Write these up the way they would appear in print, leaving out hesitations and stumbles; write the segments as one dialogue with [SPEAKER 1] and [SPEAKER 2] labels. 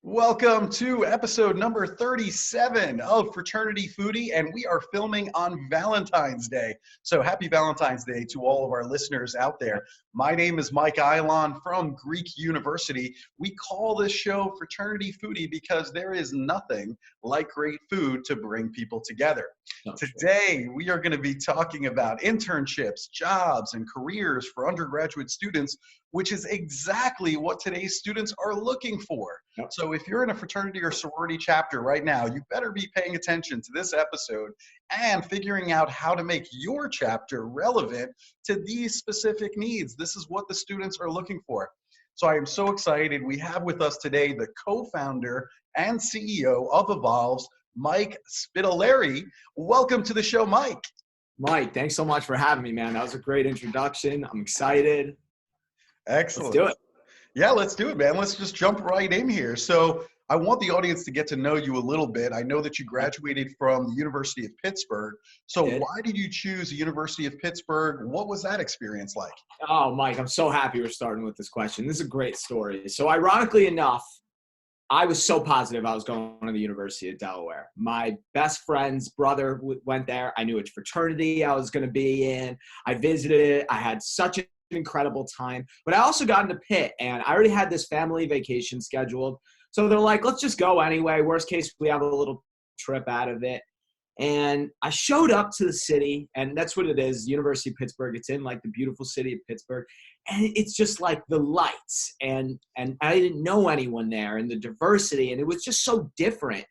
[SPEAKER 1] Welcome to episode number 37 of Fraternity Foodie, and we are filming on Valentine's Day. So happy Valentine's Day to all of our listeners out there. My name is Mike Eilon from Greek University. We call this show Fraternity Foodie because there is nothing like great food to bring people together. Today, we are going to be talking about internships, jobs, and careers for undergraduate students, which is exactly what today's students are looking for.
[SPEAKER 2] Yep.
[SPEAKER 1] So if you're in a fraternity or sorority chapter right now, you better be paying attention to this episode and figuring out how to make your chapter relevant to these specific needs. This is what the students are looking for. So I am so excited. We have with us today the co-founder and CEO of Evolves, Mike Spitalieri. Welcome to the show, Mike.
[SPEAKER 2] Mike, thanks so much for having me, man. That was a great introduction. I'm excited.
[SPEAKER 1] Excellent.
[SPEAKER 2] Let's do it.
[SPEAKER 1] Yeah, let's do it, man. Let's just jump right in here. So I want the audience to get to know you a little bit. I know that you graduated from the University of Pittsburgh. So why did you choose the University of Pittsburgh? What was that experience like?
[SPEAKER 2] Oh, Mike, I'm so happy we're starting with this question. This is a great story. So ironically enough, I was so positive I was going to the University of Delaware. My best friend's brother went there. I knew which fraternity I was going to be in. I visited it. I had such an incredible time. But I also got into Pitt, and I already had this family vacation scheduled. So they're like, let's just go anyway. Worst case, we have a little trip out of it. And I showed up to the city, and that's what it is, University of Pittsburgh. It's in like the beautiful city of Pittsburgh. And it's just like the lights, and I didn't know anyone there, and the diversity, and it was just so different.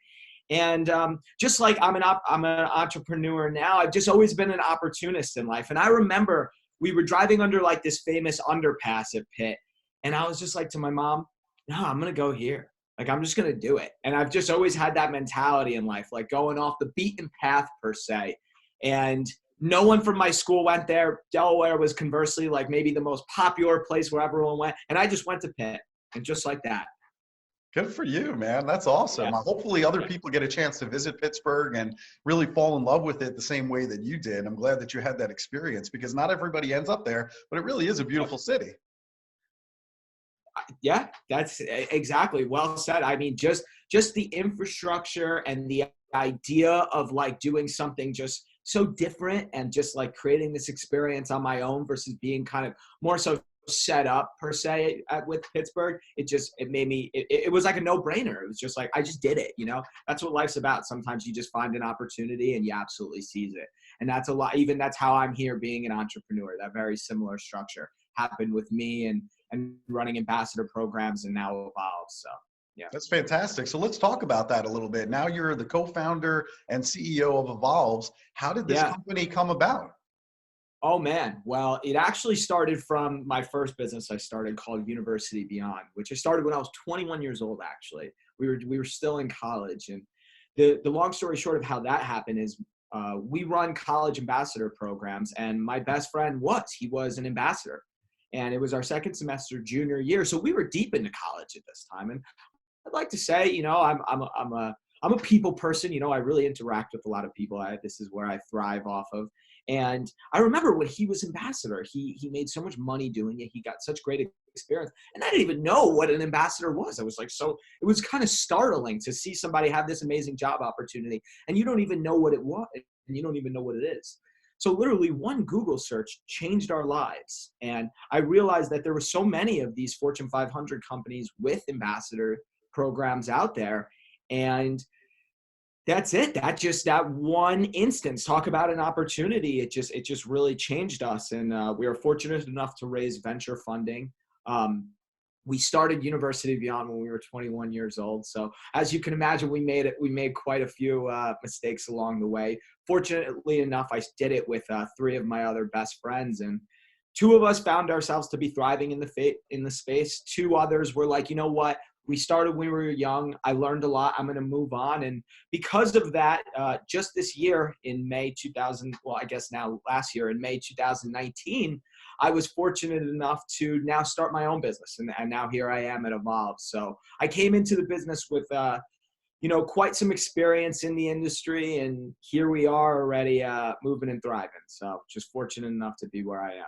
[SPEAKER 2] And just like I'm an entrepreneur now, I've just always been an opportunist in life. And I remember we were driving under like this famous underpass at Pitt, and I was just like to my mom, no, I'm going to go here. Like, I'm just going to do it. And I've just always had that mentality in life, like going off the beaten path per se. And no one from my school went there. Delaware was conversely like maybe the most popular place where everyone went. And I just went to Pitt, and just like that.
[SPEAKER 1] Good for you, man. That's awesome.
[SPEAKER 2] Yeah.
[SPEAKER 1] Hopefully other people get a chance to visit Pittsburgh and really fall in love with it the same way that you did. I'm glad that you had that experience because not everybody ends up there, but it really is a beautiful city.
[SPEAKER 2] Yeah, that's exactly well said. I mean, just the infrastructure and the idea of like doing something just so different and just like creating this experience on my own versus being kind of more so set up per se with Pittsburgh. It made me, it was like a no-brainer. It was just like, I just did it, you know? That's what life's about. Sometimes you just find an opportunity and you absolutely seize it. And that's a lot, even that's how I'm here being an entrepreneur. That very similar structure happened with me and running ambassador programs and now Evolves. So yeah.
[SPEAKER 1] That's fantastic. So let's talk about that a little bit. Now you're the co-founder and CEO of Evolves. How did this company come about?
[SPEAKER 2] Oh man, well, it actually started from my first business I started called University Beyond, which I started when I was 21 years old. Actually, we were still in college, and the long story short of how that happened is we run college ambassador programs, and my best friend was an ambassador, and it was our second semester junior year, so we were deep into college at this time. And I'd like to say, you know, I'm a people person. You know, I really interact with a lot of people. This is where I thrive off of. And I remember when he was ambassador, he made so much money doing it. He got such great experience. And I didn't even know what an ambassador was. I was like, so it was kind of startling to see somebody have this amazing job opportunity and you don't even know what it was and you don't even know what it is. So literally one Google search changed our lives. And I realized that there were so many of these Fortune 500 companies with ambassador programs out there. And that's it. That one instance, talk about an opportunity. It just really changed us. And we were fortunate enough to raise venture funding. We started University Beyond when we were 21 years old. So as you can imagine, we made quite a few mistakes along the way. Fortunately enough, I did it with 3 of my other best friends, and 2 of us found ourselves to be thriving in the space. 2 others were like, you know what? We started when we were young. I learned a lot. I'm going to move on. And because of that, just this year in May 2019, I was fortunate enough to now start my own business. And now here I am at Evolve. So I came into the business with quite some experience in the industry, and here we are already moving and thriving. So just fortunate enough to be where I am.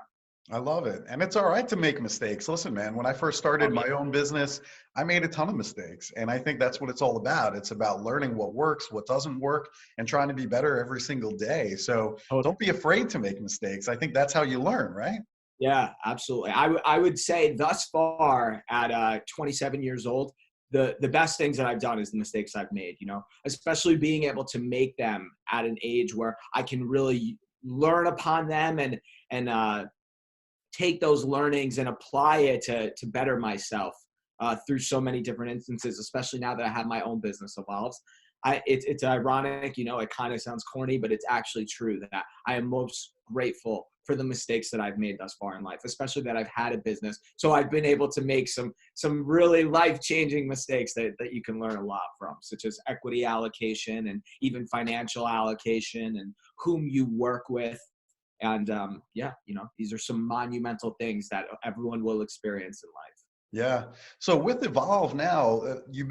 [SPEAKER 1] I love it. And it's all right to make mistakes. Listen, man, when I first started
[SPEAKER 2] Oh,
[SPEAKER 1] my
[SPEAKER 2] yeah.
[SPEAKER 1] own business, I made a ton of mistakes. And I think that's what it's all about. It's about learning what works, what doesn't work, and trying to be better every single day. So don't be afraid to make mistakes. I think that's how you learn, right?
[SPEAKER 2] Yeah, absolutely. I would say thus far at 27 years old, the best things that I've done is the mistakes I've made, especially being able to make them at an age where I can really learn upon them and take those learnings and apply it to better myself through so many different instances, especially now that I have my own business evolves. It's ironic, it kind of sounds corny, but it's actually true that I am most grateful for the mistakes that I've made thus far in life, especially that I've had a business. So I've been able to make some really life-changing mistakes that you can learn a lot from, such as equity allocation and even financial allocation and whom you work with. And yeah, these are some monumental things that everyone will experience in life.
[SPEAKER 1] Yeah. So with Evolve now, you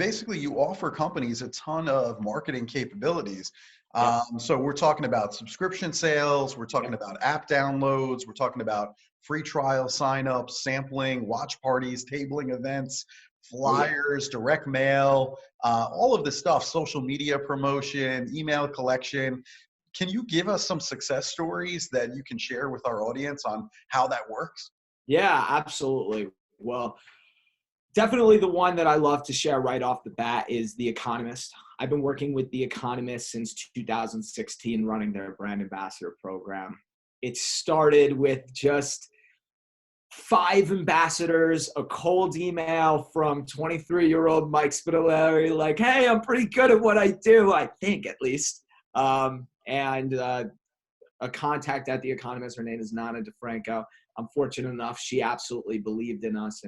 [SPEAKER 1] offer companies a ton of marketing capabilities.
[SPEAKER 2] Yep.
[SPEAKER 1] So we're talking about subscription sales, we're talking
[SPEAKER 2] Yep.
[SPEAKER 1] about app downloads, we're talking about free trial signups, sampling, watch parties, tabling events,
[SPEAKER 2] Oh yeah.
[SPEAKER 1] flyers, direct mail, all of this stuff, social media promotion, email collection. Can you give us some success stories that you can share with our audience on how that works?
[SPEAKER 2] Yeah, absolutely. Well, definitely the one that I love to share right off the bat is The Economist. I've been working with The Economist since 2016, running their brand ambassador program. It started with just 5 ambassadors, a cold email from 23-year-old Mike Spitalieri, like, hey, I'm pretty good at what I do, I think at least. And a contact at The Economist. Her name is Nana DeFranco. I'm fortunate enough, she absolutely believed in us.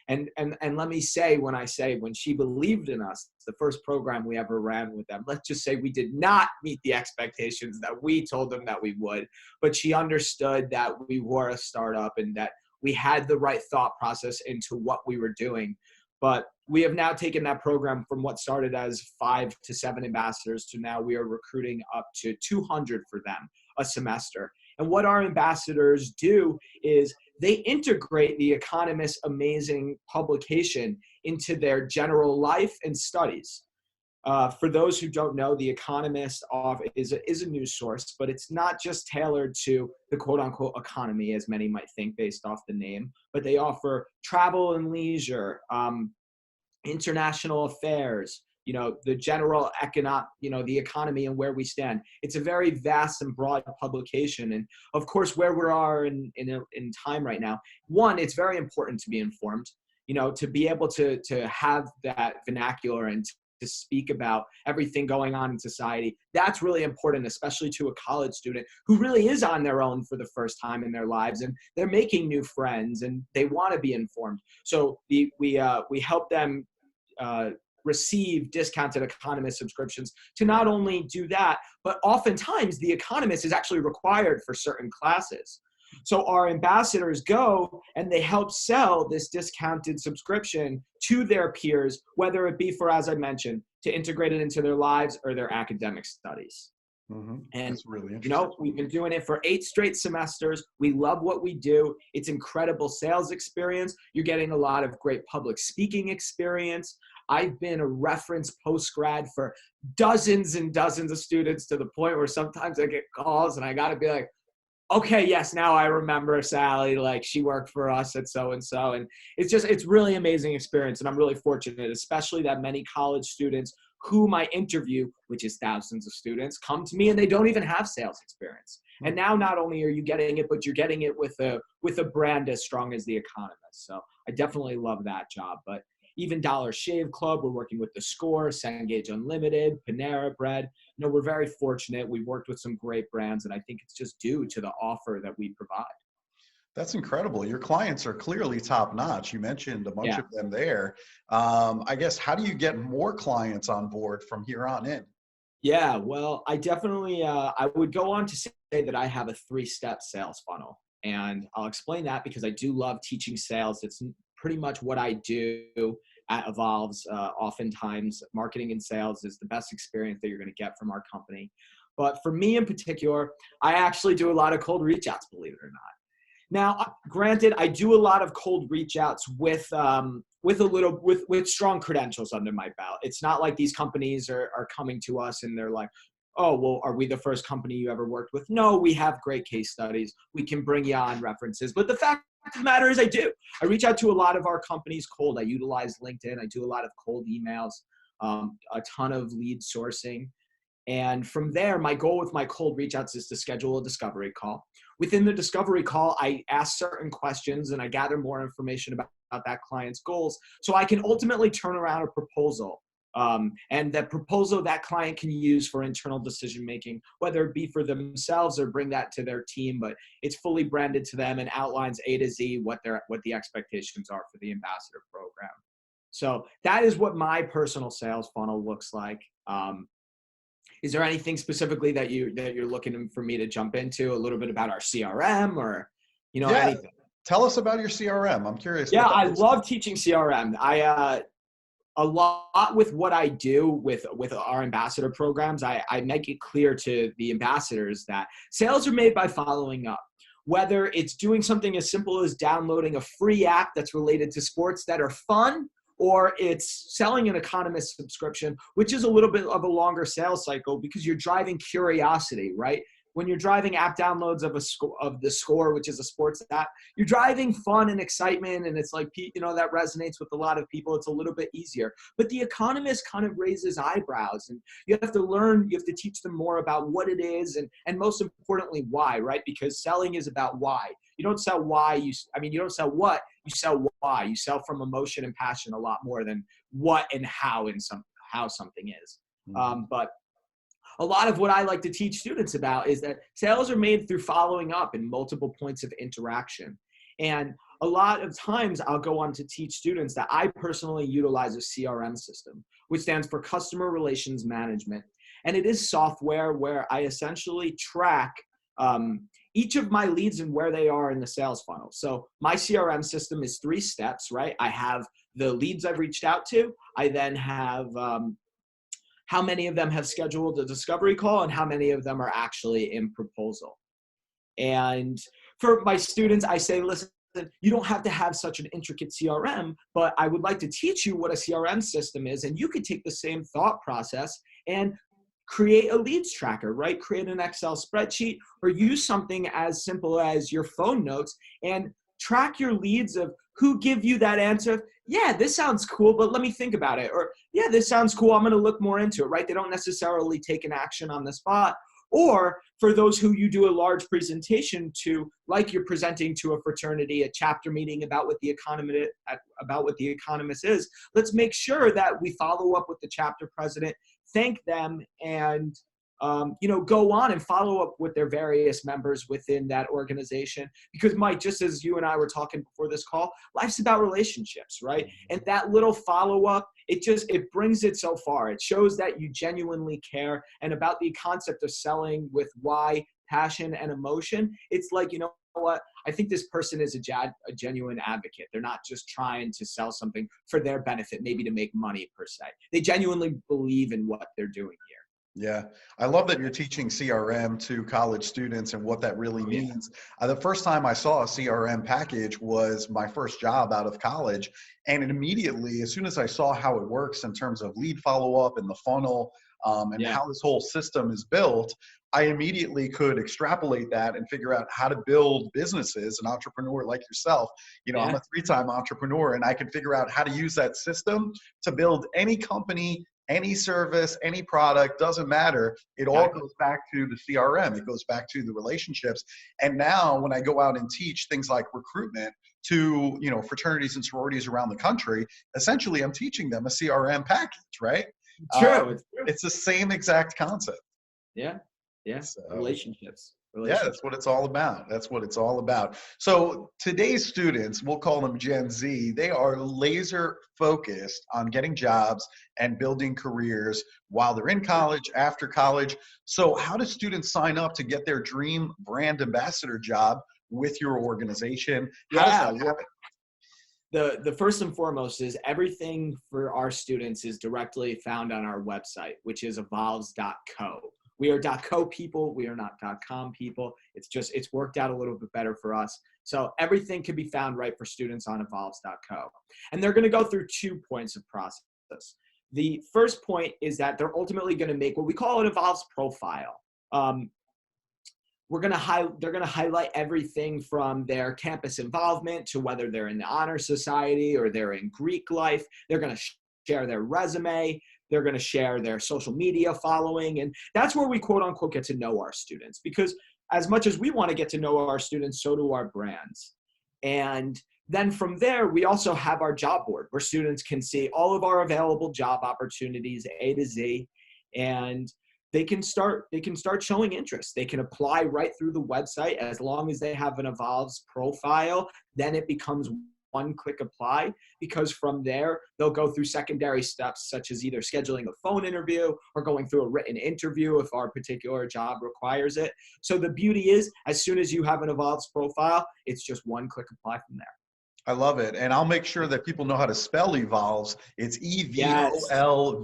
[SPEAKER 2] And let me say, when she believed in us, the first program we ever ran with them, let's just say we did not meet the expectations that we told them that we would, but she understood that we were a startup and that we had the right thought process into what we were doing. But we have now taken that program from what started as 5 to 7 ambassadors to now we are recruiting up to 200 for them a semester. And what our ambassadors do is they integrate The Economist's amazing publication into their general life and studies. For those who don't know, The Economist is a news source, but it's not just tailored to the quote-unquote economy, as many might think based off the name, but they offer travel and leisure, international affairs, the general the economy and where we stand. It's a very vast and broad publication. And of course, where we are in time right now, one, it's very important to be informed, to be able to have that vernacular and to speak about everything going on in society. That's really important, especially to a college student who really is on their own for the first time in their lives, and they're making new friends and they want to be informed. So we help them receive discounted Economist subscriptions to not only do that, but oftentimes The Economist is actually required for certain classes. So our ambassadors go and they help sell this discounted subscription to their peers, whether it be for, as I mentioned, to integrate it into their lives or their academic studies.
[SPEAKER 1] Mm-hmm.
[SPEAKER 2] And,
[SPEAKER 1] That's really interesting.
[SPEAKER 2] we've been doing it for 8 straight semesters. We love what we do. It's incredible sales experience. You're getting a lot of great public speaking experience. I've been a reference post-grad for dozens and dozens of students to the point where sometimes I get calls and I got to be like, okay, yes, now I remember Sally, like she worked for us at so-and-so. And it's really amazing experience. And I'm really fortunate, especially that many college students whom I interview, which is thousands of students, come to me and they don't even have sales experience. And now not only are you getting it, but you're getting it with a brand as strong as The Economist. So I definitely love that job. But even Dollar Shave Club, we're working with The Score, Cengage Unlimited, Panera Bread. We're very fortunate. We've worked with some great brands, and I think it's just due to the offer that we provide.
[SPEAKER 1] That's incredible. Your clients are clearly top notch. You mentioned a bunch
[SPEAKER 2] Yeah.
[SPEAKER 1] of them there. I guess, how do you get more clients on board from here on in?
[SPEAKER 2] Yeah, well, I definitely, I would go on to say that I have a 3-step sales funnel. And I'll explain that because I do love teaching sales. It's pretty much what I do. evolves. Oftentimes, marketing and sales is the best experience that you're going to get from our company. But for me in particular, I actually do a lot of cold reach outs, believe it or not. Now, granted, I do a lot of cold reach outs with strong credentials under my belt. It's not like these companies are coming to us and they're like, oh, well, are we the first company you ever worked with? No, we have great case studies. We can bring you on references. But the fact of the matter is I do. I reach out to a lot of our companies cold. I utilize LinkedIn. I do a lot of cold emails, a ton of lead sourcing. And from there, my goal with my cold reach outs is to schedule a discovery call. Within the discovery call, I ask certain questions and I gather more information about that client's goals so I can ultimately turn around a proposal. And that proposal that client can use for internal decision-making, whether it be for themselves or bring that to their team, but it's fully branded to them and outlines A to Z what the expectations are for the ambassador program. So that is what my personal sales funnel looks like. Is there anything specifically that you're looking for me to jump into? A little bit about our CRM or, anything?
[SPEAKER 1] Tell us about your CRM. I'm curious.
[SPEAKER 2] Yeah, I love teaching CRM. A lot with what I do with our ambassador programs, I make it clear to the ambassadors that sales are made by following up. Whether it's doing something as simple as downloading a free app that's related to sports that are fun, or it's selling an Economist subscription, which is a little bit of a longer sales cycle because you're driving curiosity, right? When you're driving app downloads of the Score, which is a sports app, you're driving fun and excitement, and it's like, that resonates with a lot of people. It's a little bit easier. But the Economist kind of raises eyebrows, and you have to teach them more about what it is, and most importantly, why, right? Because selling is about why. You don't sell why, you don't sell what, you sell why. You sell from emotion and passion a lot more than what and how something is. But a lot of what I like to teach students about is that sales are made through following up in multiple points of interaction. And a lot of times I'll go on to teach students that I personally utilize a CRM system, which stands for Customer Relations Management. And it is software where I essentially track each of my leads and where they are in the sales funnel. So my CRM system is 3 steps, right? I have the leads I've reached out to. I then have how many of them have scheduled a discovery call and how many of them are actually in proposal. And for my students, I say, listen, you don't have to have such an intricate CRM, but I would like to teach you what a CRM system is. And you could take the same thought process and create a leads tracker, right? Create an Excel spreadsheet or use something as simple as your phone notes and track your leads of who give you that answer. Yeah, this sounds cool, but let me think about it. Or, yeah, this sounds cool. I'm going to look more into it, right? They don't necessarily take an action on the spot. Or for those who you do a large presentation to, like you're presenting to a fraternity, a chapter meeting about what the Economist is, let's make sure that we follow up with the chapter president, thank them, and go on and follow up with their various members within that organization. Because Mike, just as you and I were talking before this call, life's about relationships, right? And that little follow-up, it brings it so far. It shows that you genuinely care. And about the concept of selling with why, passion, and emotion, it's like, you know what? I think this person is a genuine advocate. They're not just trying to sell something for their benefit, maybe to make money per se. They genuinely believe in what they're doing here.
[SPEAKER 1] Yeah, I love that you're teaching CRM to college students and what that really means. The first time I saw a CRM package was my first job out of college. And immediately, as soon as I saw how it works in terms of lead follow-up and the funnel and how this whole system is built, I immediately could extrapolate that and figure out how to build businesses. An entrepreneur like yourself, I'm a 3-time entrepreneur, and I can figure out how to use that system to build any company, any service, any product, doesn't matter. It all goes back to the CRM. It goes back to the relationships. And now when I go out and teach things like recruitment to, fraternities and sororities around the country, essentially I'm teaching them a CRM package, right?
[SPEAKER 2] True.
[SPEAKER 1] It's the same exact concept.
[SPEAKER 2] Yeah.
[SPEAKER 1] So,
[SPEAKER 2] Relationships.
[SPEAKER 1] Yeah, that's what it's all about. That's what it's all about. So today's students, we'll call them Gen Z, they are laser focused on getting jobs and building careers while they're in college, after college. So how do students sign up to get their dream brand ambassador job with your organization? How does that happen?
[SPEAKER 2] the first and foremost is everything for our students is directly found on our website, which is evolves.co. We are .co people. We are not .com people. It's worked out a little bit better for us. So everything can be found right for students on evolves.co. And they're going to go through 2 points of process. The first point is that they're ultimately going to make what we call an Evolves profile. They're going to highlight everything from their campus involvement to whether they're in the honor society or they're in Greek life. They're going to share their resume. They're going to share their social media following. And that's where we quote unquote get to know our students, because as much as we want to get to know our students, so do our brands. And then from there, we also have our job board where students can see all of our available job opportunities, A to Z, and they can start showing interest. They can apply right through the website as long as they have an Evolves profile. Then it becomes one-click apply, because from there, they'll go through secondary steps such as either scheduling a phone interview or going through a written interview if our particular job requires it. So the beauty is, as soon as you have an Evolves profile, it's just one-click apply from there.
[SPEAKER 1] I love it. And I'll make sure that people know how to spell Evolves. It's EVOLVEZ.co.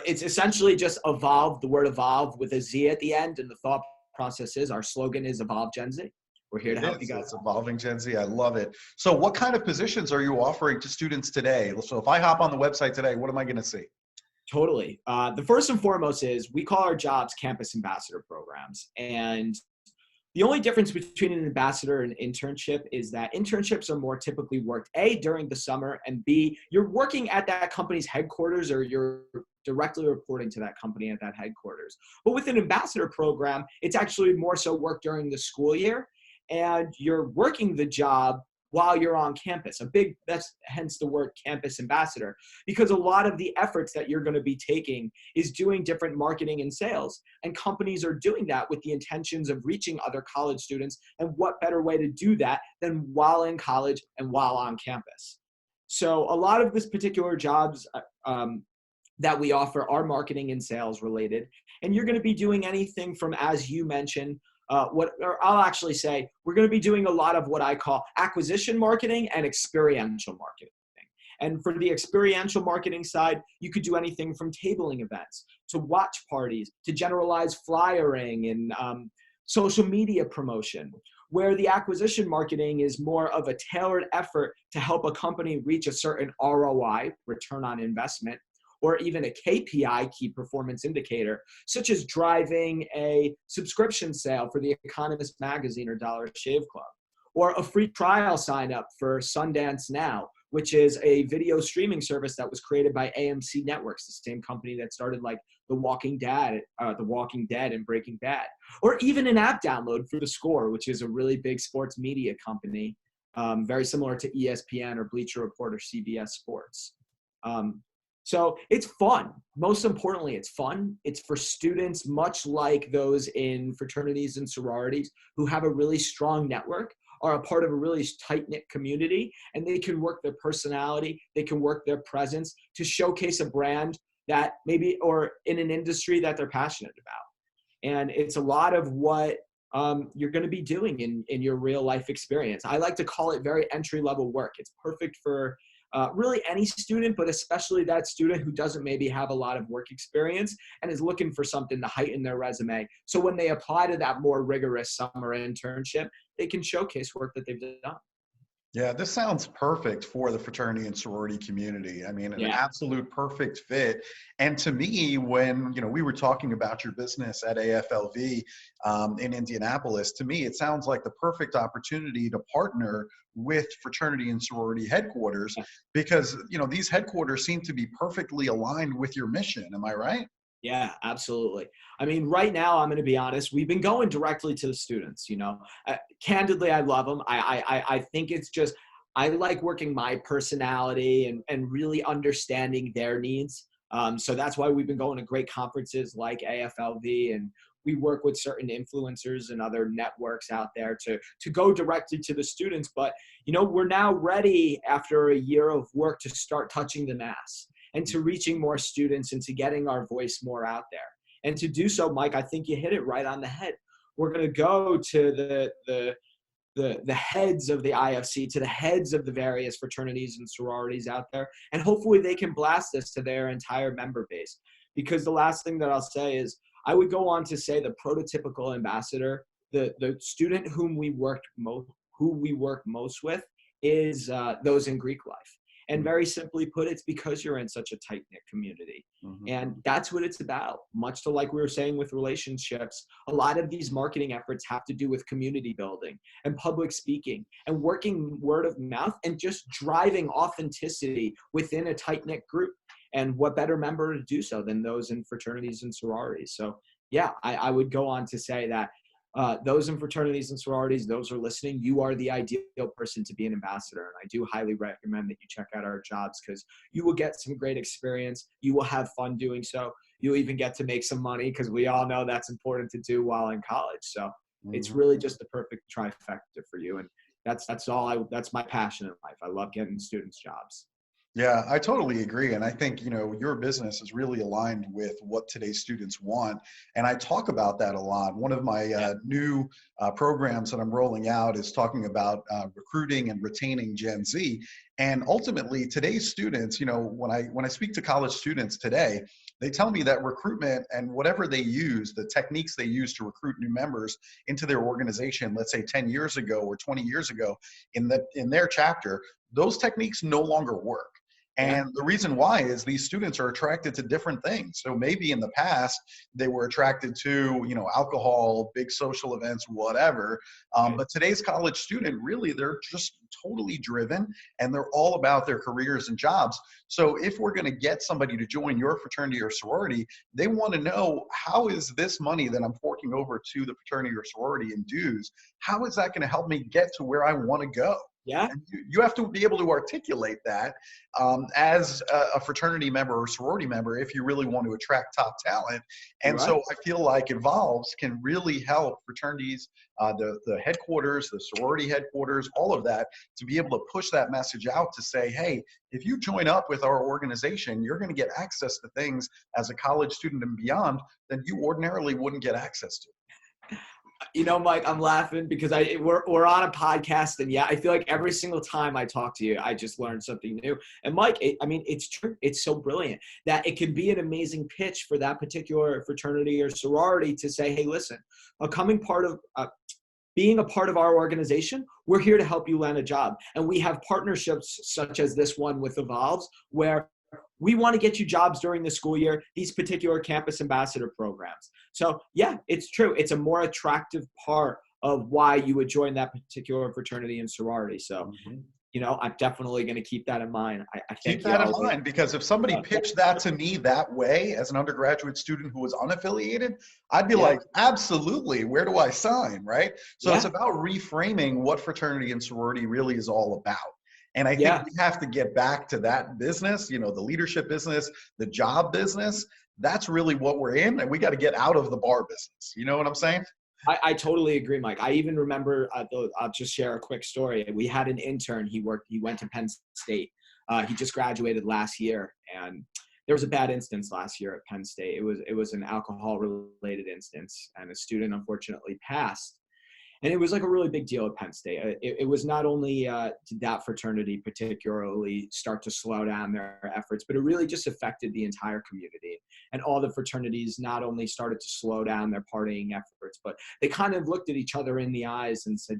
[SPEAKER 2] It's essentially just evolve, the word evolve with a Z at the end. And the thought process is, our slogan is Evolve Gen Z. We're here to help you guys.
[SPEAKER 1] It's Evolving Gen Z. I love it. So what kind of positions are you offering to students today? So if I hop on the website today, what am I going to see?
[SPEAKER 2] Totally. The first and foremost is we call our jobs campus ambassador programs. And the only difference between an ambassador and an internship is that internships are more typically worked A, during the summer, and B, you're working at that company's headquarters or you're directly reporting to that company at that headquarters. But with an ambassador program, it's actually more so work during the school year, and you're working the job while you're on campus. That's hence the word campus ambassador, because a lot of the efforts that you're going to be taking is doing different marketing and sales. And companies are doing that with the intentions of reaching other college students. And what better way to do that than while in college and while on campus? So a lot of this particular jobs that we offer are marketing and sales related. And you're going to be doing anything from, as you mentioned, I'll actually say we're going to be doing a lot of what I call acquisition marketing and experiential marketing. And for the experiential marketing side, you could do anything from tabling events to watch parties to generalized flyering and social media promotion, where the acquisition marketing is more of a tailored effort to help a company reach a certain ROI, return on investment, or even a KPI, key performance indicator, such as driving a subscription sale for the Economist magazine or Dollar Shave Club, or a free trial sign up for Sundance Now, which is a video streaming service that was created by AMC Networks, the same company that started like The Walking Dead and Breaking Bad, or even an app download for The Score, which is a really big sports media company, very similar to ESPN or Bleacher Report or CBS Sports. So it's fun. Most importantly, it's fun. It's for students, much like those in fraternities and sororities who have a really strong network, are a part of a really tight-knit community, and they can work their personality, they can work their presence to showcase a brand that maybe, or in an industry that they're passionate about. And it's a lot of what you're going to be doing in your real life experience. I like to call it very entry-level work. It's perfect for really any student, but especially that student who doesn't maybe have a lot of work experience and is looking for something to heighten their resume. So when they apply to that more rigorous summer internship, they can showcase work that they've done.
[SPEAKER 1] Yeah, this sounds perfect for the fraternity and sorority community. I mean, an absolute perfect fit. And to me, when we were talking about your business at AFLV in Indianapolis, to me, it sounds like the perfect opportunity to partner with fraternity and sorority headquarters, because these headquarters seem to be perfectly aligned with your mission. Am I right?
[SPEAKER 2] Yeah, absolutely. I mean, right now, I'm going to be honest, we've been going directly to the students, candidly, I love them. I think it's just, I like working my personality and really understanding their needs. So that's why we've been going to great conferences like AFLV, and we work with certain influencers and other networks out there to go directly to the students. But, we're now ready after a year of work to start touching the mass and to reaching more students and to getting our voice more out there. And to do so, Mike, I think you hit it right on the head. We're going to go to the the heads of the IFC to the heads of the various fraternities and sororities out there. And hopefully they can blast this to their entire member base. Because the last thing that I'll say is, I would go on to say the prototypical ambassador, the student who we work most with is those in Greek life. And very simply put, it's because you're in such a tight-knit community. And that's what it's about. Much to like we were saying with relationships, a lot of these marketing efforts have to do with community building and public speaking and working word of mouth and just driving authenticity within a tight-knit group. And what better member to do so than those in fraternities and sororities? So yeah, I would go on to say that those in fraternities and sororities, those are listening, you are the ideal person to be an ambassador. And I do highly recommend that you check out our jobs, because you will get some great experience. You will have fun doing so. You'll even get to make some money, because we all know that's important to do while in college. So it's really just the perfect trifecta for you. And that's my passion in life. I love getting students jobs.
[SPEAKER 1] Yeah, I totally agree. And I think, your business is really aligned with what today's students want. And I talk about that a lot. One of my new programs that I'm rolling out is talking about recruiting and retaining Gen Z. And ultimately, today's students, when I speak to college students today, they tell me that recruitment and whatever they use, the techniques they use to recruit new members into their organization, let's say 10 years ago or 20 years ago in their chapter, those techniques no longer work. And the reason why is these students are attracted to different things. So maybe in the past, they were attracted to, alcohol, big social events, whatever. But today's college student, really, they're just totally driven, and they're all about their careers and jobs. So if we're going to get somebody to join your fraternity or sorority, they want to know, how is this money that I'm forking over to the fraternity or sorority in dues, how is that going to help me get to where I want to go?
[SPEAKER 2] Yeah.
[SPEAKER 1] And you have to be able to articulate that as a fraternity member or sorority member if you really want to attract top talent. And so I feel like Evolves can really help fraternities, the headquarters, the sorority headquarters, all of that, to be able to push that message out to say, hey, if you join up with our organization, you're going to get access to things as a college student and beyond that you ordinarily wouldn't get access to.
[SPEAKER 2] Mike, I'm laughing because we're on a podcast, and I feel like every single time I talk to you, I just learned something new. And Mike, it's true. It's so brilliant that it can be an amazing pitch for that particular fraternity or sorority to say, hey, listen, being a part of our organization, we're here to help you land a job. And we have partnerships such as this one with Evolves, where we want to get you jobs during the school year, these particular campus ambassador programs. So yeah, it's true. It's a more attractive part of why you would join that particular fraternity and sorority. So, I'm definitely going to keep that in mind. I
[SPEAKER 1] keep that in mind, because if somebody pitched that to me that way as an undergraduate student who was unaffiliated, I'd be like, absolutely, where do I sign, right? So it's about reframing what fraternity and sorority really is all about. And I think we have to get back to that business, the leadership business, the job business. That's really what we're in. And we got to get out of the bar business. You know what I'm saying?
[SPEAKER 2] I totally agree, Mike. I even remember, I'll just share a quick story. We had an intern. He went to Penn State. He just graduated last year. And there was a bad instance last year at Penn State. It was an alcohol-related instance. And a student unfortunately passed. And it was like a really big deal at Penn State. It was not only did that fraternity particularly start to slow down their efforts, but it really just affected the entire community. And all the fraternities not only started to slow down their partying efforts, but they kind of looked at each other in the eyes and said,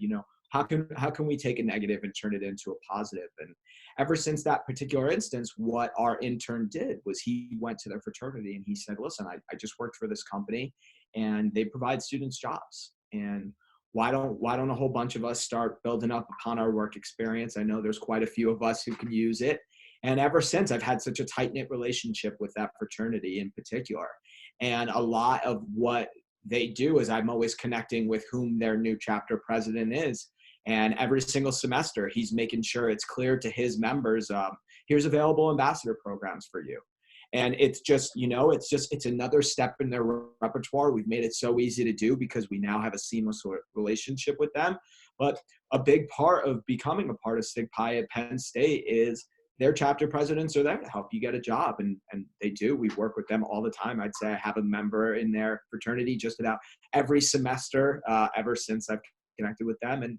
[SPEAKER 2] how can we take a negative and turn it into a positive? And ever since that particular instance, what our intern did was he went to their fraternity and he said, listen, I just worked for this company and they provide students jobs. And why don't a whole bunch of us start building up upon our work experience? I know there's quite a few of us who can use it. And ever since, I've had such a tight-knit relationship with that fraternity in particular. And a lot of what they do is I'm always connecting with whom their new chapter president is. And every single semester, he's making sure it's clear to his members, here's available ambassador programs for you. And it's just, it's another step in their repertoire. We've made it so easy to do because we now have a seamless relationship with them. But a big part of becoming a part of Sig Pi at Penn State is their chapter presidents are there to help you get a job. And they do. We work with them all the time. I'd say I have a member in their fraternity just about every semester ever since I've connected with them. And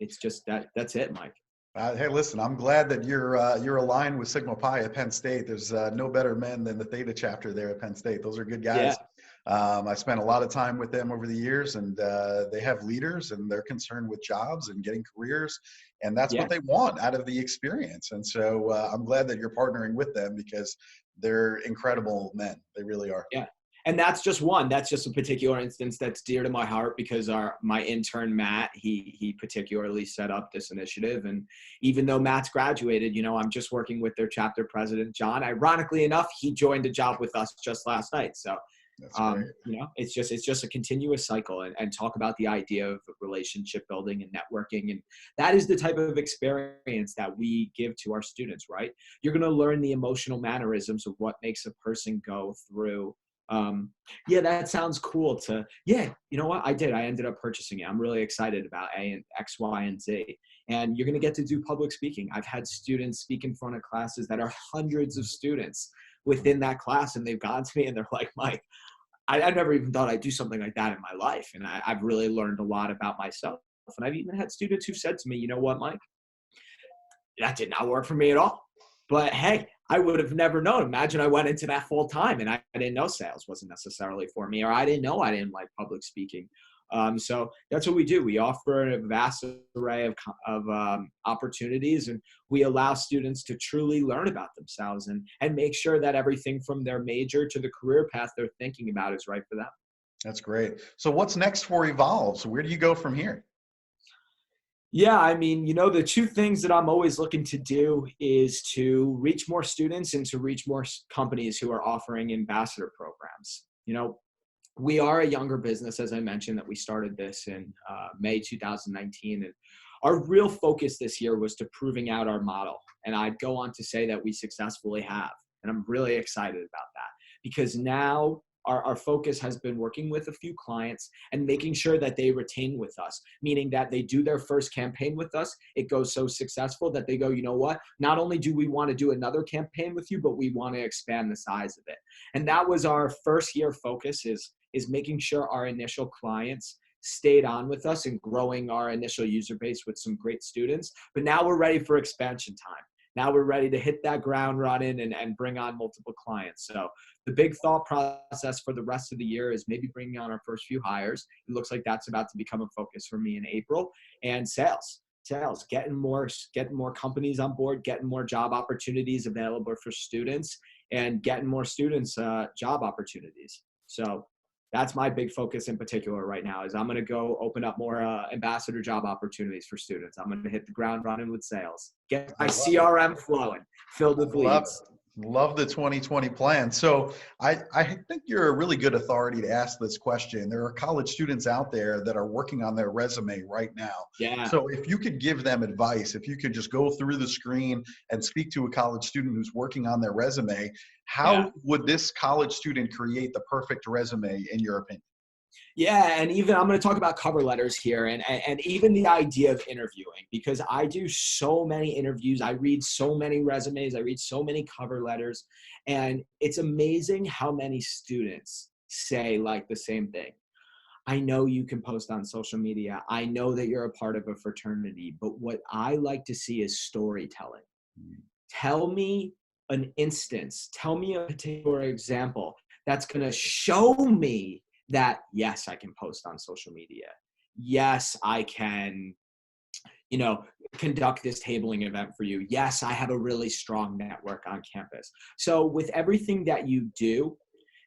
[SPEAKER 2] it's just that's it, Mike.
[SPEAKER 1] Hey, listen, I'm glad that you're aligned with Sigma Pi at Penn State. There's no better men than the Theta chapter there at Penn State. Those are good guys.
[SPEAKER 2] Yeah.
[SPEAKER 1] I spent a lot of time with them over the years, and they have leaders, and they're concerned with jobs and getting careers, and that's what
[SPEAKER 2] Yeah.
[SPEAKER 1] they want out of the experience. And so I'm glad that you're partnering with them because they're incredible men. They really are.
[SPEAKER 2] Yeah. And that's just one. That's just a particular instance that's dear to my heart because my intern Matt, he particularly set up this initiative. And even though Matt's graduated, I'm just working with their chapter president, John. Ironically enough, he joined a job with us just last night. So
[SPEAKER 1] That's great.
[SPEAKER 2] it's just a continuous cycle, and talk about the idea of relationship building and networking. And that is the type of experience that we give to our students, right? You're going to learn the emotional mannerisms of what makes a person go through. That sounds cool you know what? I ended up purchasing it. I'm really excited about A and X, Y, and Z. And you're going to get to do public speaking. I've had students speak in front of classes that are hundreds of students within that class. And they've gone to me and they're like, Mike, I never even thought I'd do something like that in my life. And I've really learned a lot about myself. And I've even had students who said to me, you know what, Mike, that did not work for me at all. But hey, I would have never known. Imagine I went into that full time and I didn't know sales wasn't necessarily for me, or I didn't know I didn't like public speaking. So that's what we do. We offer a vast array of opportunities, and we allow students to truly learn about themselves and make sure that everything from their major to the career path they're thinking about is right for them.
[SPEAKER 1] That's great. So what's next for Evolve? Where do you go from here?
[SPEAKER 2] Yeah, the two things that I'm always looking to do is to reach more students and to reach more companies who are offering ambassador programs. We are a younger business, as I mentioned, that we started this in May 2019. And our real focus this year was to proving out our model. And I'd go on to say that we successfully have. And I'm really excited about that because now our focus has been working with a few clients and making sure that they retain with us, meaning that they do their first campaign with us. It goes so successful that they go, you know what? Not only do we want to do another campaign with you, but we want to expand the size of it. And that was our first year focus is making sure our initial clients stayed on with us and growing our initial user base with some great students. But now we're ready for expansion time. Now we're ready to hit that ground running and bring on multiple clients. So the big thought process for the rest of the year is maybe bringing on our first few hires. It looks like that's about to become a focus for me in April. And sales, getting more companies on board, getting more job opportunities available for students, and getting more students job opportunities. So that's my big focus in particular right now is I'm going to go open up more ambassador job opporunithink for students. I'm going to hit the ground running with sales, get my CRM flowing, filled with leads.
[SPEAKER 1] Love the 2020 plan. So I think you're a really good authority to ask this question. There are college students out there that are working on their resume right now.
[SPEAKER 2] Yeah.
[SPEAKER 1] So if you could give them advice, if you could just go through the screen and speak to a college student who's working on their resume, how would this college student create the perfect resume in your opinion?
[SPEAKER 2] Yeah, and even I'm going to talk about cover letters here and even the idea of interviewing, because I do so many interviews. I read so many resumes. I read so many cover letters, and it's amazing how many students say like the same thing. I know you can post on social media. I know that you're a part of a fraternity, but what I like to see is storytelling. Tell me an instance. Tell me a particular example that's going to show me that, yes, I can post on social media. Yes, I can, conduct this tabling event for you. Yes, I have a really strong network on campus. So with everything that you do,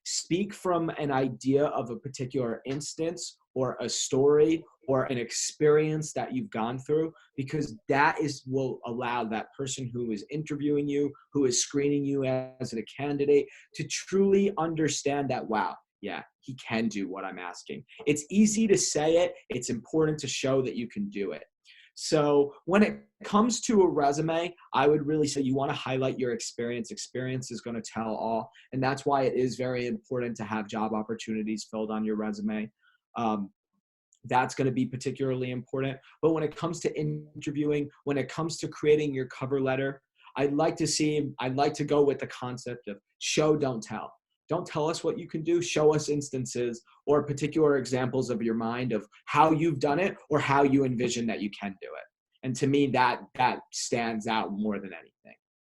[SPEAKER 2] speak from an idea of a particular instance or a story or an experience that you've gone through, because that will allow that person who is interviewing you, who is screening you as a candidate, to truly understand that, wow, yeah, he can do what I'm asking. It's easy to say it. It's important to show that you can do it. So when it comes to a resume, I would really say you want to highlight your experience. Experience is going to tell all. And that's why it is very important to have job opportunities filled on your resume. That's going to be particularly important. But when it comes to interviewing, when it comes to creating your cover letter, I'd like to go with the concept of show, don't tell. Don't tell us what you can do. Show us instances or particular examples of your mind of how you've done it or how you envision that you can do it. And to me, that stands out more than anything.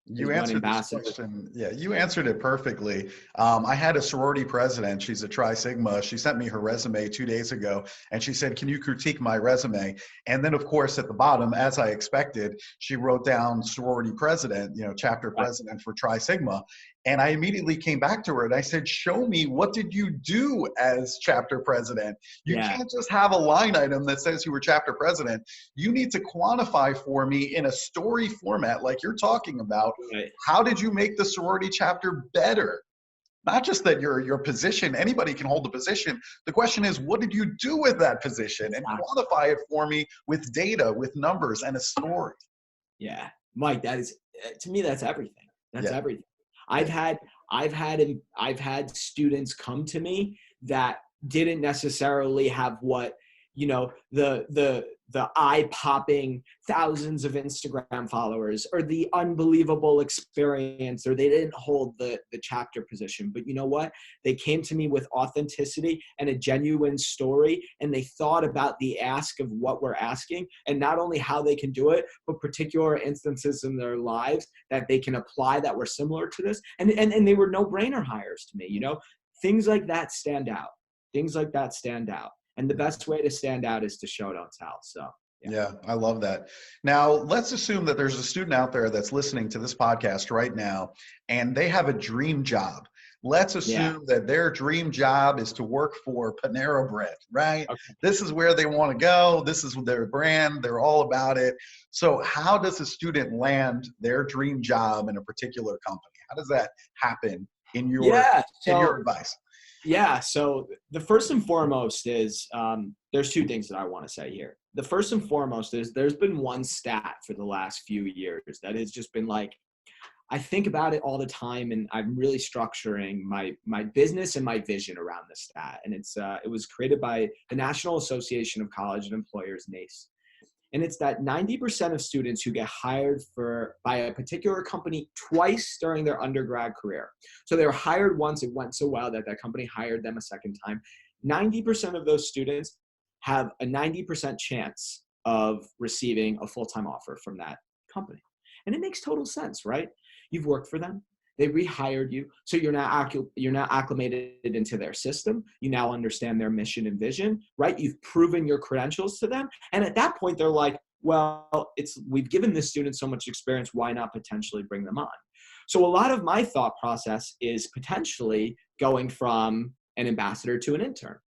[SPEAKER 1] You answered this question. Yeah, you answered it perfectly. I had a sorority president. She's a Tri Sigma. She sent me her resume 2 days ago, and she said, "Can you critique my resume?" And then, of course, at the bottom, as I expected, she wrote down sorority president, chapter president for Tri Sigma. And I immediately came back to her and I said, "Show me, what did you do as chapter president? You can't just have a line item that says you were chapter president. You need to quantify for me in a story format like you're talking about.
[SPEAKER 2] Right.
[SPEAKER 1] How did you make the sorority chapter better? Not just that your position, anybody can hold the position. The question is, what did you do with that position? And quantify it for me with data, with numbers, and a story."
[SPEAKER 2] Yeah, Mike, that is, to me, that's everything. That's everything. I've had students come to me that didn't necessarily have what, the eye-popping thousands of Instagram followers or the unbelievable experience, or they didn't hold the chapter position. But you know what? They came to me with authenticity and a genuine story, and they thought about the ask of what we're asking, and not only how they can do it, but particular instances in their lives that they can apply that were similar to this. And they were no-brainer hires to me. Things like that stand out. Things like that stand out. And the best way to stand out is to show, don't tell. So,
[SPEAKER 1] yeah, I love that. Now, let's assume that there's a student out there that's listening to this podcast right now, and they have a dream job. Let's assume that their dream job is to work for Panera Bread, right? Okay. This is where they want to go. This is their brand. They're all about it. So how does a student land their dream job in a particular company? How does that happen in your advice?
[SPEAKER 2] Yeah. So the first and foremost is there's two things that I want to say here. The first and foremost is there's been one stat for the last few years that has just been like, I think about it all the time, and I'm really structuring my business and my vision around this stat. And it was created by the National Association of College and Employers, NACE. And it's that 90% of students who get hired by a particular company twice during their undergrad career. So they were hired once, it went so well that company hired them a second time. 90% of those students have a 90% chance of receiving a full-time offer from that company. And it makes total sense, right? You've worked for them. They rehired you. So you're now acclimated into their system. You now understand their mission and vision, right? You've proven your credentials to them. And at that point, they're like, well, we've given this student so much experience. Why not potentially bring them on? So a lot of my thought process is potentially going from an ambassador to an intern,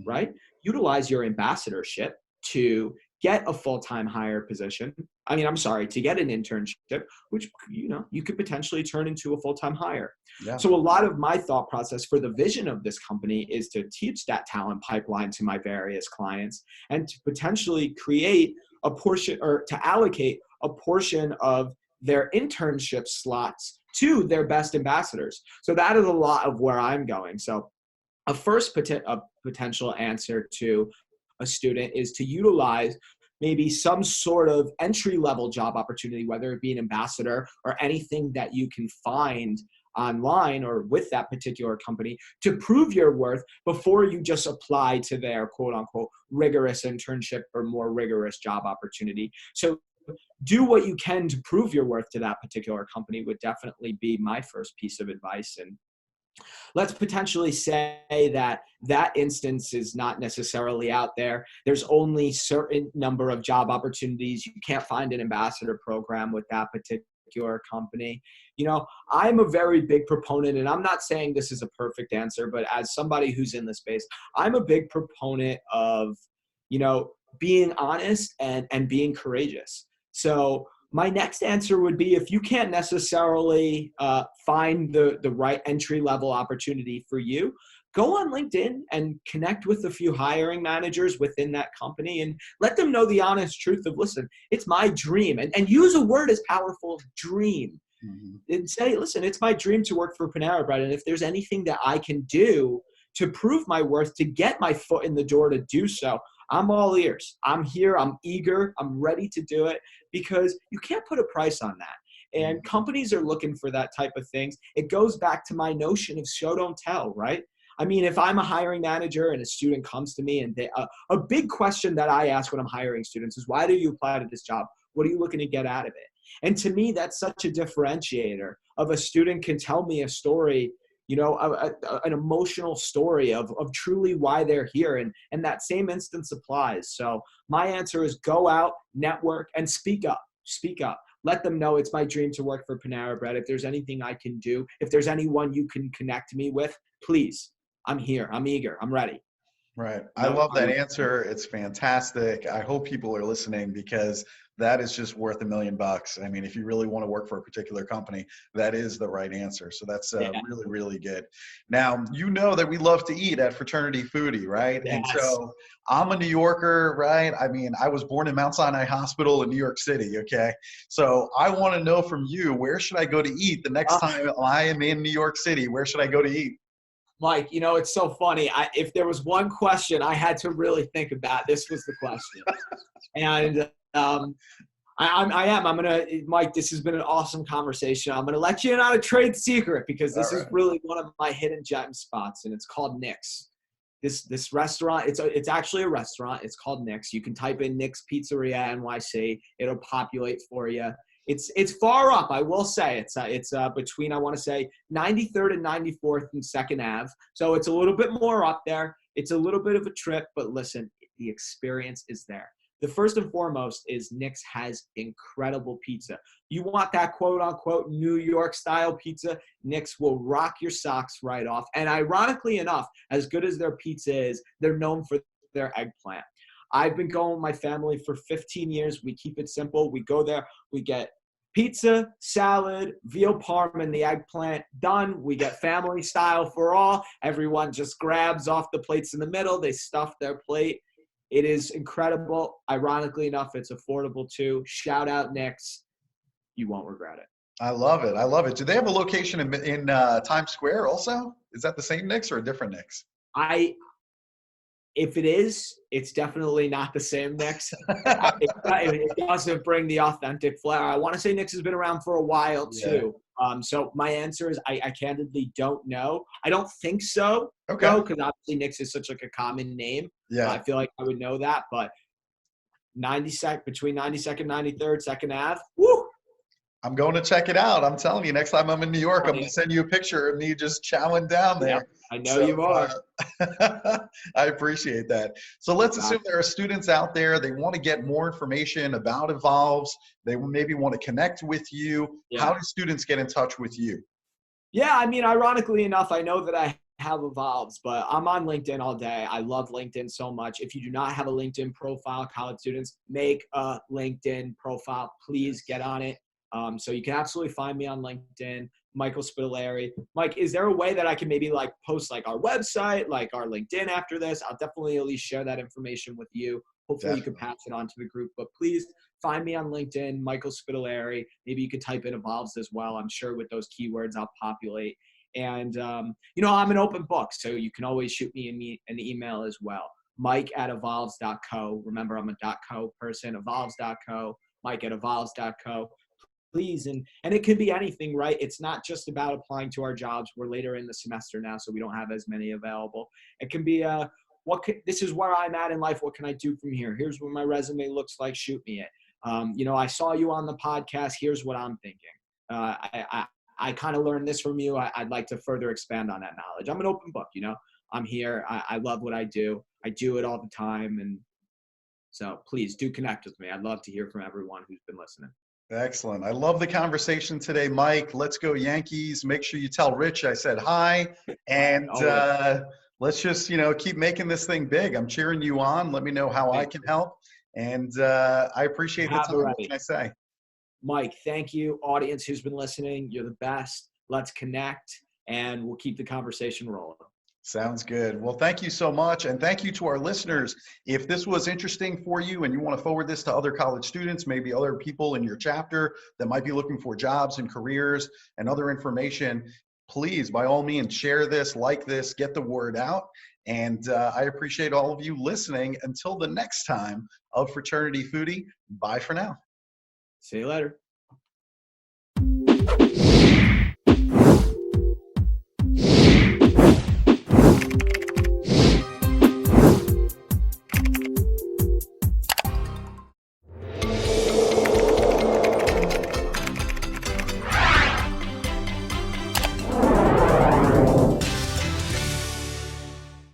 [SPEAKER 2] right? Utilize your ambassadorship to get a full-time hire position. To get an internship, which, you could potentially turn into a full-time hire. Yeah. So a lot of my thought process for the vision of this company is to teach that talent pipeline to my various clients and to potentially create a portion, or to allocate a portion of their internship slots to their best ambassadors. So that is a lot of where I'm going. So a first potential answer to a student is to utilize maybe some sort of entry-level job opportunity, whether it be an ambassador or anything that you can find online or with that particular company, to prove your worth before you just apply to their quote-unquote rigorous internship or more rigorous job opportunity. So do what you can to prove your worth to that particular company would definitely be my first piece of advice. And let's potentially say that instance is not necessarily out there. There's only certain number of job opportunities. You can't find an ambassador program with that particular company. I'm a very big proponent, and I'm not saying this is a perfect answer, but as somebody who's in the space, I'm a big proponent of, being honest and being courageous. So my next answer would be, if you can't necessarily find the right entry-level opportunity for you, go on LinkedIn and connect with a few hiring managers within that company and let them know the honest truth of, listen, it's my dream. And use a word as powerful as dream. And say, listen, it's my dream to work for Panera Bread. And if there's anything that I can do to prove my worth, to get my foot in the door to do so, I'm all ears. I'm here. I'm eager. I'm ready to do it, because you can't put a price on that. And companies are looking for that type of things. It goes back to my notion of show, don't tell, right? I mean, if I'm a hiring manager and a student comes to me and a big question that I ask when I'm hiring students is, why do you apply to this job? What are you looking to get out of it? And to me, that's such a differentiator of a student can tell me a story, you know, an emotional story of truly why they're here. And that same instance applies. So my answer is go out, network, and speak up. Speak up. Let them know it's my dream to work for Panera Bread. If there's anything I can do, if there's anyone you can connect me with, please. I'm here. I'm eager. I'm ready.
[SPEAKER 1] Right. I love that answer. It's fantastic. I hope people are listening because that is just worth $1 million. I mean, if you really want to work for a particular company, that is the right answer. So that's really, really good. Now, you know that we love to eat at Fraternity Foodie, right?
[SPEAKER 2] Yes.
[SPEAKER 1] And so I'm a New Yorker, right? I mean, I was born in Mount Sinai Hospital in New York City, okay? So I want to know from you, where should I go to eat the next time I am in New York City? Where should I go to eat?
[SPEAKER 2] Mike, you know, it's so funny. If there was one question I had to really think about, this was the question. And Mike, this has been an awesome conversation. I'm going to let you in on a trade secret because this is really one of my hidden gem spots, and it's called Nick's. This restaurant, it's actually a restaurant. It's called Nick's. You can type in Nick's Pizzeria NYC. It'll populate for you. It's far up, I will say. It's between, I want to say, 93rd and 94th and 2nd Ave. So it's a little bit more up there. It's a little bit of a trip, but listen, the experience is there. The first and foremost is Nick's has incredible pizza. You want that quote unquote New York style pizza, Nick's will rock your socks right off. And ironically enough, as good as their pizza is, they're known for their eggplant. I've been going with my family for 15 years. We keep it simple. We go there, we get pizza, salad, veal parm, and the eggplant done. We get family style for all. Everyone just grabs off the plates in the middle. They stuff their plate. It is incredible. Ironically enough, it's affordable too. Shout out Nick's. You won't regret it.
[SPEAKER 1] I love it. I love it. Do they have a location in Times Square also? Is that the same Nick's or a different Nick's?
[SPEAKER 2] If it is, it's definitely not the same Nick's. It doesn't bring the authentic flair. I want to say Nick's has been around for a while too. So my answer is I candidly don't know. I don't think so. Okay. Because obviously Nick's is such like a common name. Yeah. I feel like I would know that, but between 92nd, 93rd, 2nd Ave. Woo!
[SPEAKER 1] I'm going to check it out. I'm telling you, next time I'm in New York, I'm going to send you a picture of me just chowing down there.
[SPEAKER 2] Yep, I know you are.
[SPEAKER 1] I appreciate that. So let's assume there are students out there, they want to get more information about Evolves. They maybe want to connect with you. Yeah. How do students get in touch with you?
[SPEAKER 2] Yeah, I mean, ironically enough, I know that I have Evolves, but I'm on LinkedIn all day. I love LinkedIn so much. If you do not have a LinkedIn profile, college students, make a LinkedIn profile. Please get on it. So you can absolutely find me on LinkedIn, Michael Spitalieri. Mike, is there a way that I can maybe like post like our website, like our LinkedIn after this? I'll definitely at least share that information with you. Hopefully you can pass it on to the group, but please find me on LinkedIn, Michael Spitalieri. Maybe you could type in Evolves as well. I'm sure with those keywords, I'll populate. And, you know, I'm an open book, so you can always shoot me an email as well. Mike@evolves.co. Remember, I'm a .co person, evolves.co, Mike@evolves.co. Please, and it could be anything, right? It's not just about applying to our jobs. We're later in the semester now, so we don't have as many available. It can be this is where I'm at in life. What can I do from here? Here's what my resume looks like. Shoot me it. You know, I saw you on the podcast. Here's what I'm thinking. I kind of learned this from you. I'd like to further expand on that knowledge. I'm an open book, you know. I'm here. I love what I do. I do it all the time, and so please do connect with me. I'd love to hear from everyone who's been listening.
[SPEAKER 1] Excellent. I love the conversation today, Mike. Let's go Yankees. Make sure you tell Rich I said hi. And let's just, you know, keep making this thing big. I'm cheering you on. Let me know how I can help. And I appreciate the time. What can I say?
[SPEAKER 2] Mike, thank you. Audience who's been listening, you're the best. Let's connect, and we'll keep the conversation rolling.
[SPEAKER 1] Sounds good. Well, thank you so much. And thank you to our listeners. If this was interesting for you and you want to forward this to other college students, maybe other people in your chapter that might be looking for jobs and careers and other information, please, by all means, share this, like this, get the word out. And I appreciate all of you listening. Until the next time of Fraternity Foodie, bye for now.
[SPEAKER 2] See you later.